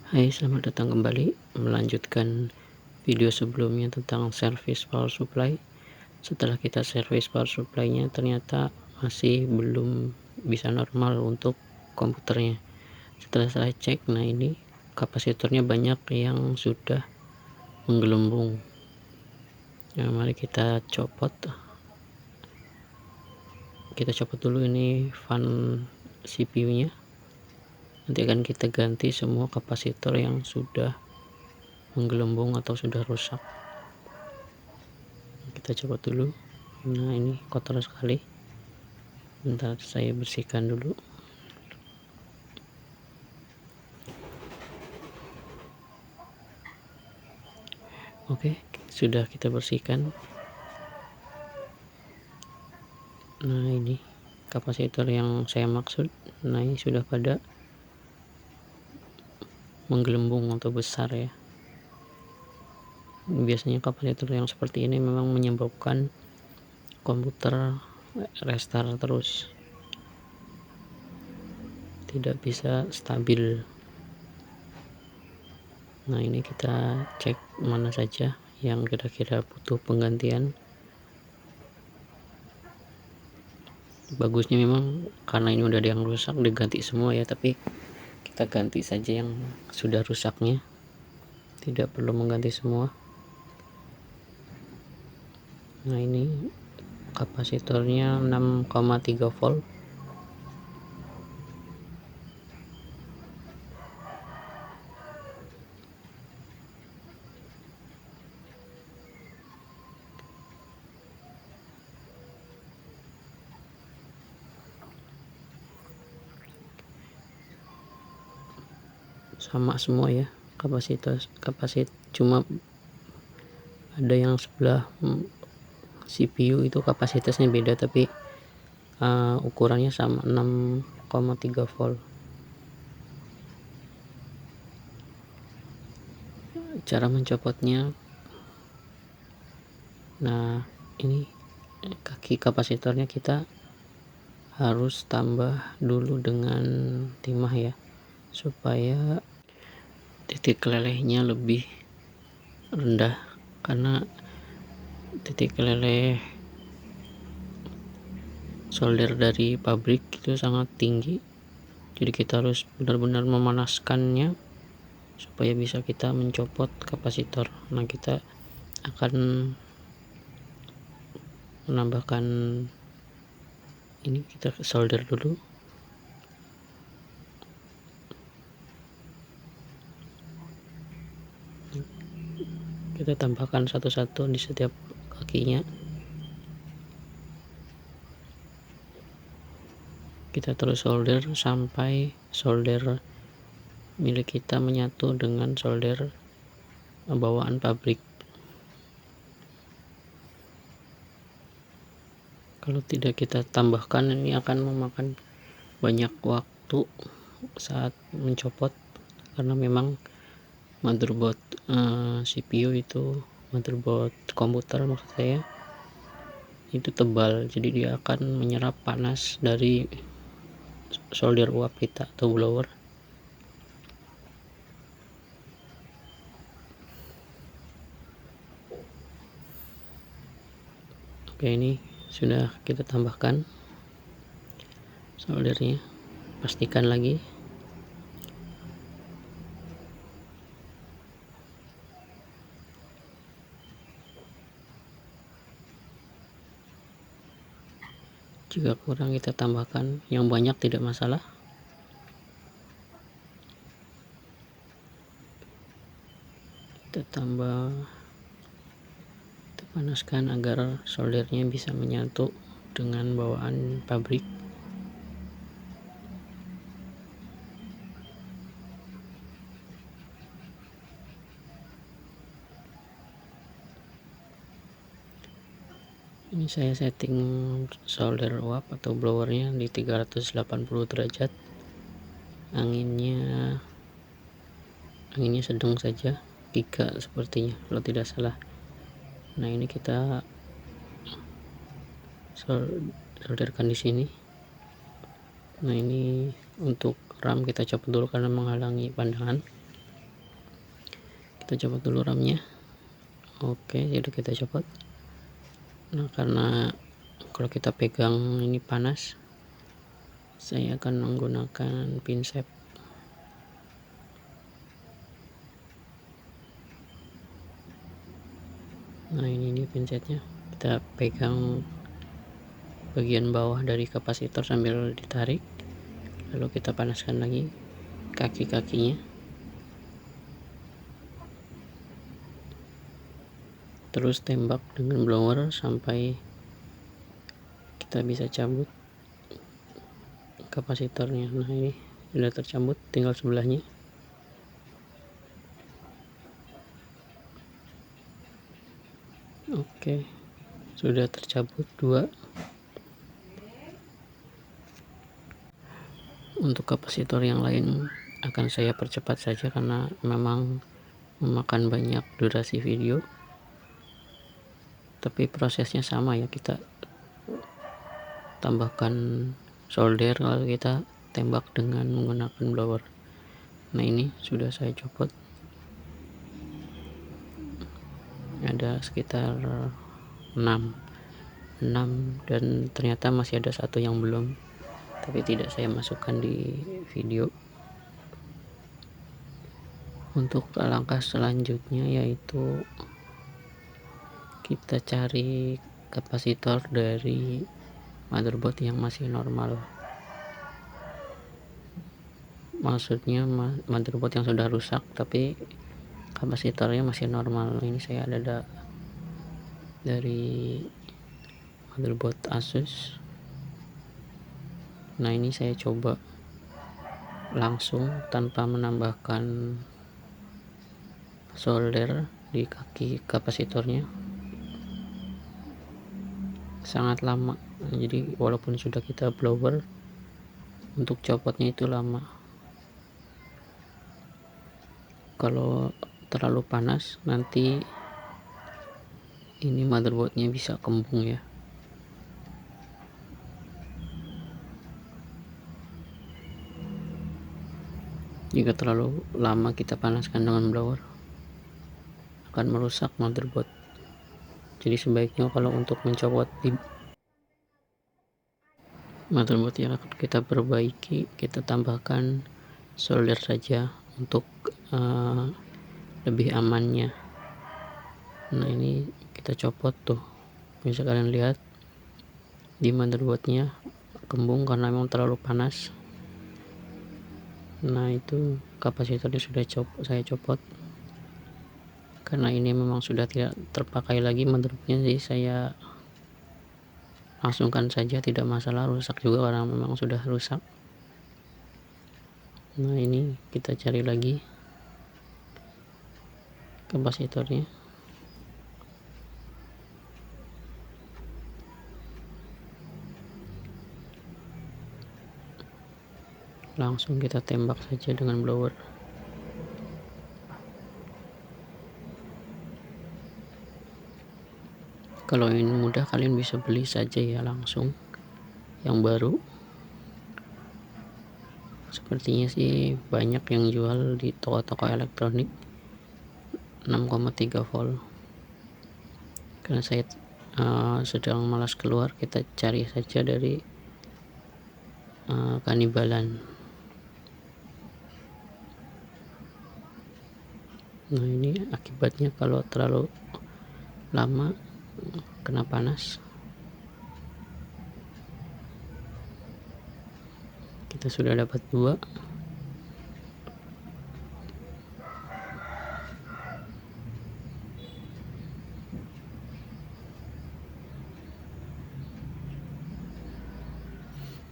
Hai, selamat datang kembali. Melanjutkan video sebelumnya tentang service power supply. Setelah kita service power supply-nya, ternyata masih belum bisa normal untuk komputernya. Setelah saya cek, nah ini kapasitornya banyak yang sudah menggelembung. Nah, mari kita copot. Kita copot dulu ini fan CPU-nya. Nanti akan kita ganti semua kapasitor yang sudah menggelembung atau sudah rusak. Kita copot dulu. Nah, ini kotor sekali. Bentar, saya bersihkan dulu. Oke, sudah kita bersihkan. Nah, ini kapasitor yang saya maksud. Nah, ini sudah pada menggelembung atau besar ya. Biasanya kapasitor yang seperti ini memang menyebabkan komputer restart terus, tidak bisa stabil. Nah, ini kita cek mana saja yang kira-kira butuh penggantian. Bagusnya memang karena ini udah ada yang rusak diganti semua ya, tapi kita ganti saja yang sudah rusaknya, tidak perlu mengganti semua. Nah, ini kapasitornya 6,3 volt. Sama semua ya kapasitas cuma ada yang sebelah CPU itu kapasitasnya beda, tapi ukurannya sama 6,3 volt. Cara mencopotnya, nah ini kaki kapasitornya kita harus tambah dulu dengan timah ya, supaya titik lelehnya lebih rendah, karena titik leleh solder dari pabrik itu sangat tinggi, jadi kita harus benar-benar memanaskannya supaya bisa kita mencopot kapasitor. Nah, kita akan menambahkan ini, kita solder dulu. Kita tambahkan satu-satu di setiap kakinya. Kita terus solder sampai solder milik kita menyatu dengan solder bawaan pabrik. Kalau tidak kita tambahkan, ini akan memakan banyak waktu saat mencopot, karena memang motherboard CPU itu, motherboard komputer maksud saya, itu tebal, jadi dia akan menyerap panas dari solder uap kita atau blower. Oke, ini sudah kita tambahkan soldernya. Pastikan lagi. Jika kurang kita tambahkan, yang banyak tidak masalah. Kita tambah, kita panaskan agar soldernya bisa menyatu dengan bawaan pabrik. Ini saya setting solder uap atau blowernya di 380 derajat. Anginnya sedang saja, 3 sepertinya kalau tidak salah. Nah, ini kita solderkan di sini. Nah, ini untuk RAM kita copot dulu karena menghalangi pandangan. kita copot dulu RAM-nya. Oke, sudah kita copot. Nah, karena kalau kita pegang ini panas, saya akan menggunakan pinsep. Nah, ini pinsetnya, kita pegang bagian bawah dari kapasitor sambil ditarik, lalu kita panaskan lagi kaki-kakinya, terus tembak dengan blower sampai kita bisa cabut kapasitornya. Nah, ini sudah tercabut, tinggal sebelahnya. Oke, sudah tercabut 2. Untuk kapasitor yang lain akan saya percepat saja karena memang memakan banyak durasi video, tapi prosesnya sama ya, kita tambahkan solder lalu kita tembak dengan menggunakan blower. Nah, ini sudah saya copot, ada sekitar 6 dan ternyata masih ada satu yang belum, tapi tidak saya masukkan di video. Untuk langkah selanjutnya yaitu kita cari kapasitor dari motherboard yang masih normal, maksudnya motherboard yang sudah rusak tapi kapasitornya masih normal. Ini saya ada dari motherboard Asus. Nah, ini saya coba langsung tanpa menambahkan solder di kaki kapasitornya, sangat lama. Jadi walaupun sudah kita blower, untuk copotnya itu lama. Kalau terlalu panas nanti ini motherboardnya bisa kembung ya. Jika terlalu lama kita panaskan dengan blower akan merusak motherboard. Jadi sebaiknya kalau untuk mencopot di motherboard yang akan kita perbaiki, kita tambahkan solder saja untuk lebih amannya. Nah, ini kita copot tuh, bisa kalian lihat di motherboardnya kembung karena memang terlalu panas. Nah, itu kapasitornya sudah saya copot karena ini memang sudah tidak terpakai lagi motherboardnya, jadi saya langsungkan saja, tidak masalah rusak juga karena memang sudah rusak. Nah, ini kita cari lagi kapasitornya, langsung kita tembak saja dengan blower. Kalau ingin mudah kalian bisa beli saja ya langsung yang baru. Sepertinya sih banyak yang jual di toko-toko elektronik 6,3 volt. Karena saya sedang malas keluar, kita cari saja dari Kanibalan. Nah, ini akibatnya kalau terlalu lama kena panas. Kita sudah dapat 2.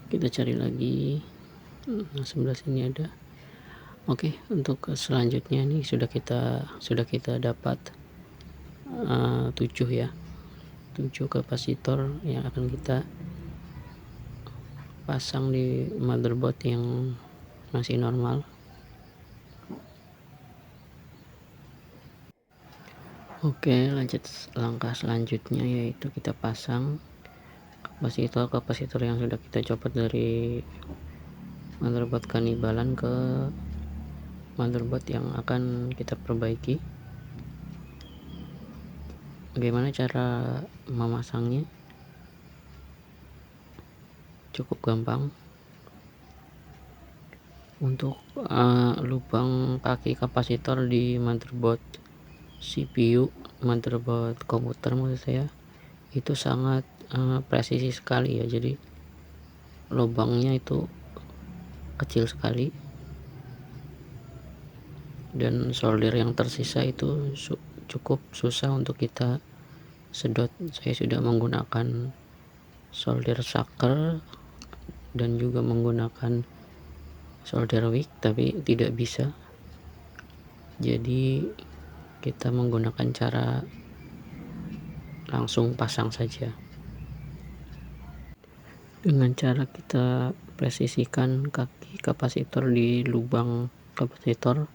Kita cari lagi. Nah, sebelah sini ada. Oke, untuk selanjutnya ini sudah kita dapat 7 ya, 7 kapasitor yang akan kita pasang di motherboard yang masih normal. Oke, lanjut langkah selanjutnya yaitu kita pasang kapasitor yang sudah kita copot dari motherboard Kanibalan ke motherboard yang akan kita perbaiki. Bagaimana cara memasangnya? Cukup gampang. Untuk lubang kaki kapasitor di motherboard CPU, motherboard komputer maksud saya, itu sangat presisi sekali ya. Jadi lubangnya itu kecil sekali, dan solder yang tersisa itu cukup susah untuk kita sedot. Saya sudah menggunakan solder sucker dan juga menggunakan solder wick, tapi tidak bisa. Jadi kita menggunakan cara langsung pasang saja. Dengan cara kita presisikan kaki kapasitor di lubang kapasitor,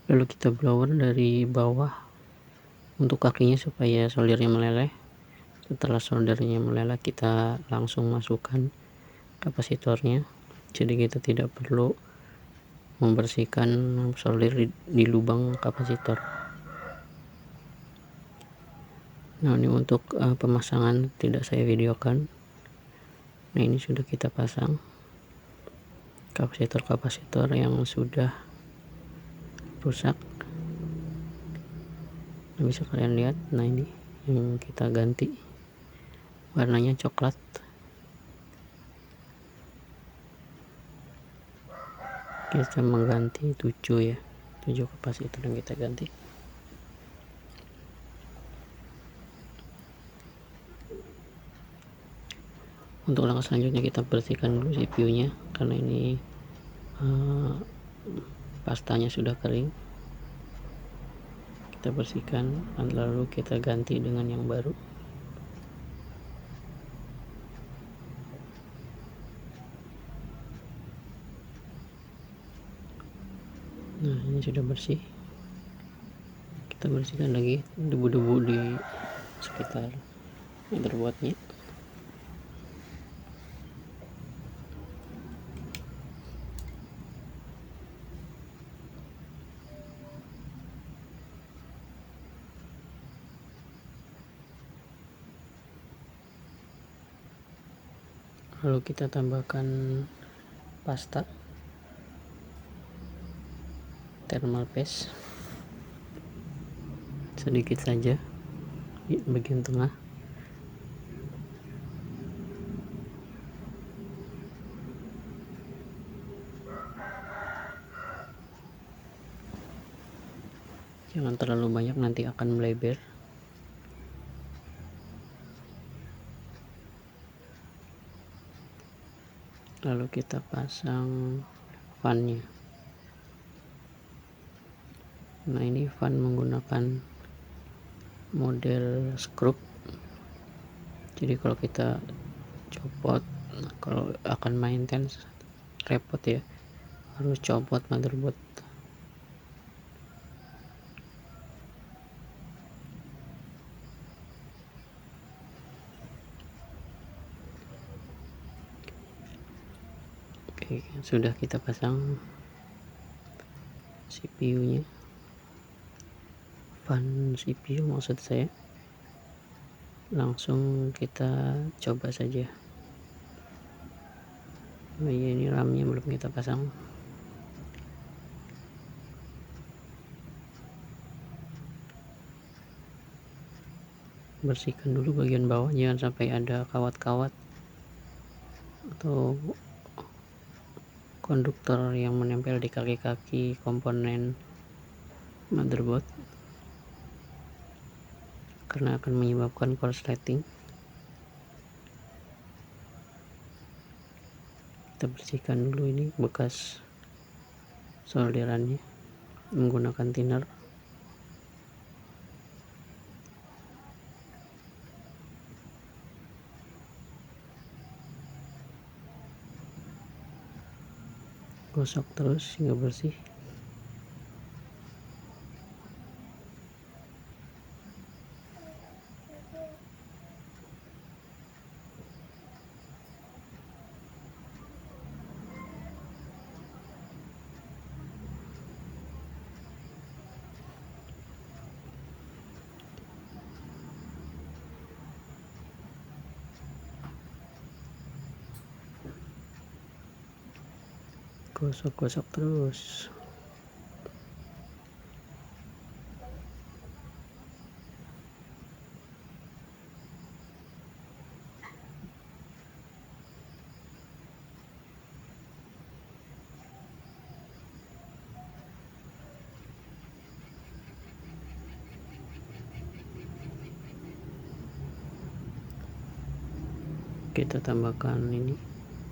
lalu kita blower dari bawah untuk kakinya supaya soldernya meleleh. Setelah soldernya meleleh, kita langsung masukkan kapasitornya, jadi kita tidak perlu membersihkan solder di lubang kapasitor. Nah, ini untuk pemasangan tidak saya videokan. Nah, ini sudah kita pasang kapasitor yang sudah rusak. Nah, bisa kalian lihat. Nah, ini yang kita ganti, warnanya coklat. Kita mengganti 7 kapasitor yang kita ganti. Untuk langkah selanjutnya kita bersihkan dulu CPU nya, karena ini pastanya sudah kering. Kita bersihkan, lalu kita ganti dengan yang baru. Nah, ini sudah bersih. Kita bersihkan lagi debu-debu di sekitar motherboardnya. Lalu kita tambahkan pasta thermal paste sedikit saja di bagian tengah. Jangan terlalu banyak, nanti akan melebar. Lalu kita pasang fan-nya. Nah, ini fan menggunakan model skrup. Jadi kalau kita copot, kalau akan maintenance repot ya, harus copot motherboard. Oke, sudah kita pasang CPU nya, fan CPU maksud saya. Langsung kita coba saja. Oh iya, ini RAM-nya belum kita pasang. Bersihkan dulu bagian bawah, jangan sampai ada kawat-kawat atau konduktor yang menempel di kaki-kaki komponen motherboard, karena akan menyebabkan korsleting. Kita bersihkan dulu ini bekas solderannya menggunakan thinner. Gosok terus hingga bersih. gosok-gosok terus. Kita tambahkan ini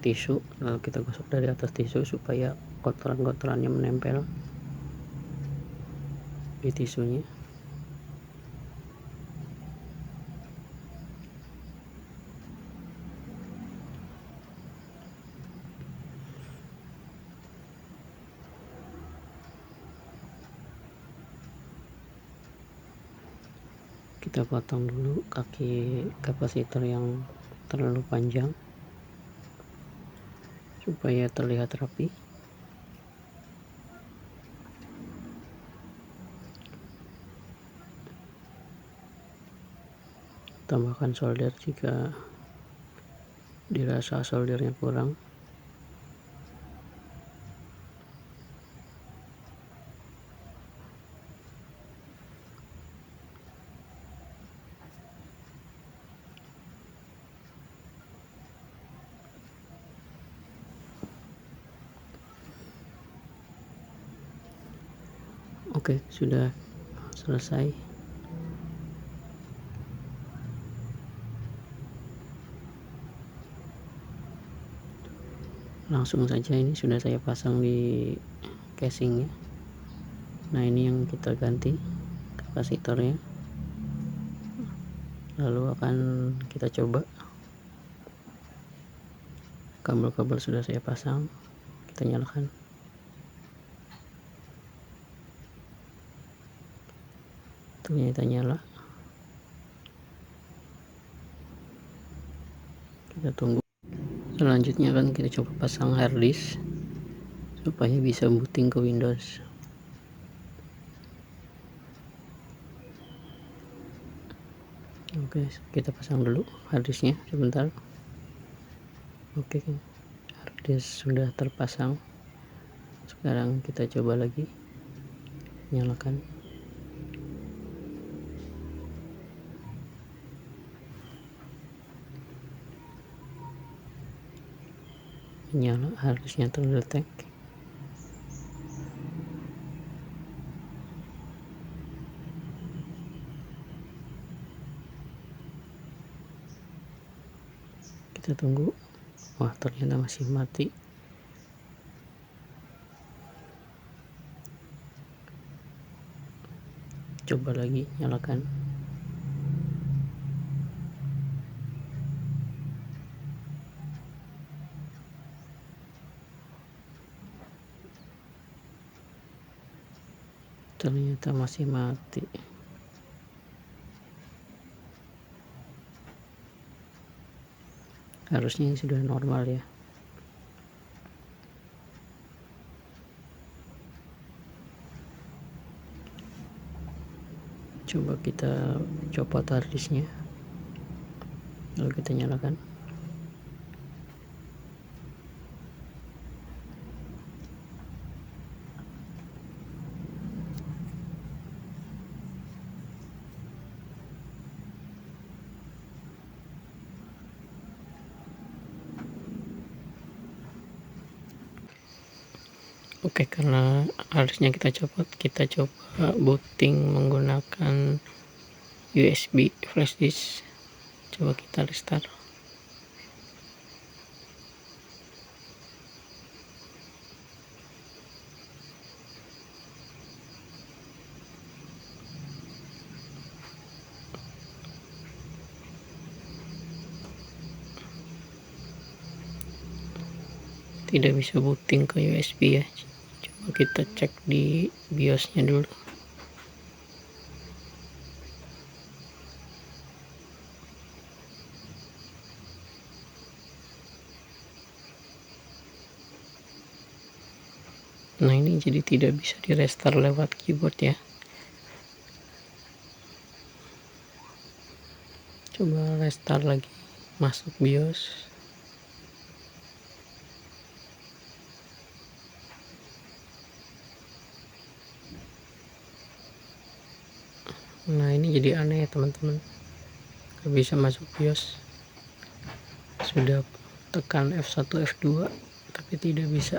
tisu, lalu kita gosok dari atas tisu supaya kotoran-kotorannya menempel di tisunya. Kita potong dulu kaki kapasitor yang terlalu panjang supaya terlihat rapi. Tambahkan solder jika dirasa soldernya kurang. Oke, sudah selesai. Langsung saja ini sudah saya pasang di casingnya. Nah, ini yang kita ganti kapasitornya. Lalu akan kita coba. Kabel-kabel sudah saya pasang. Kita nyalakan. Ternyata nyala. Kita tunggu. Selanjutnya kan kita coba pasang harddisk supaya bisa booting ke Windows. Oke, kita pasang dulu harddisknya sebentar. Oke, harddisk sudah terpasang. Sekarang kita coba lagi, nyalakan. Nyala, harddisknya terdetek. Kita tunggu. Wah, ternyata masih mati. Coba lagi, nyalakan. Ternyata masih mati. Harusnya sudah normal ya. Coba kita copot harddisknya, lalu kita nyalakan. Oke, karena harusnya kita copot, kita coba booting menggunakan USB flash disk. Coba kita restart. Tidak bisa booting ke USB ya. Coba kita cek di BIOS-nya dulu. Nah, ini jadi tidak bisa di restart lewat keyboard ya. Coba restart lagi, masuk BIOS. Nah ini jadi aneh ya teman-teman, gak bisa masuk BIOS, sudah tekan F1 F2 tapi tidak bisa.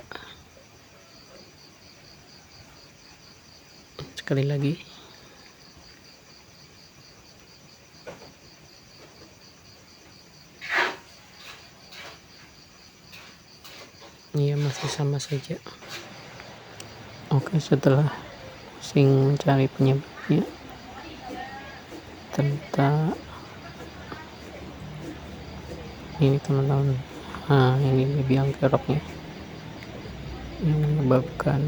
Sekali lagi, iya masih sama saja. Oke, setelah pusing mencari penyebabnya, ternyata ini teman-teman, nah ini baby angkeroknya yang menyebabkan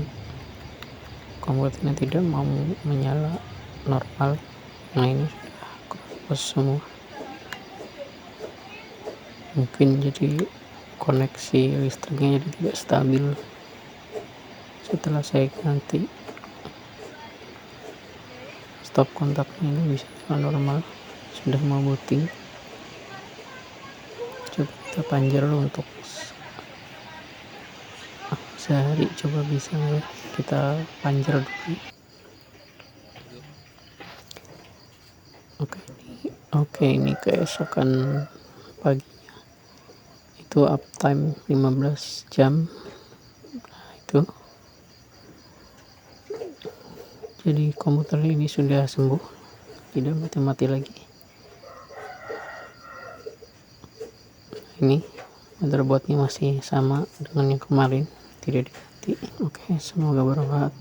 komputernya tidak mau menyala normal. Nah ini sudah keropos semua, mungkin jadi koneksi listriknya jadi tidak stabil. Setelah saya ganti stop kontaknya, ini bisa jalan normal, sudah mau booting. Coba kita panjer dulu untuk sehari, coba bisa nggak ya, kita panjer dulu. Oke, ini keesokan paginya, itu uptime 15 jam. Nah itu jadi komputer ini sudah sembuh, tidak mati-mati lagi. Ini motherboardnya masih sama dengan yang kemarin, tidak diganti. Oke, semoga bermanfaat.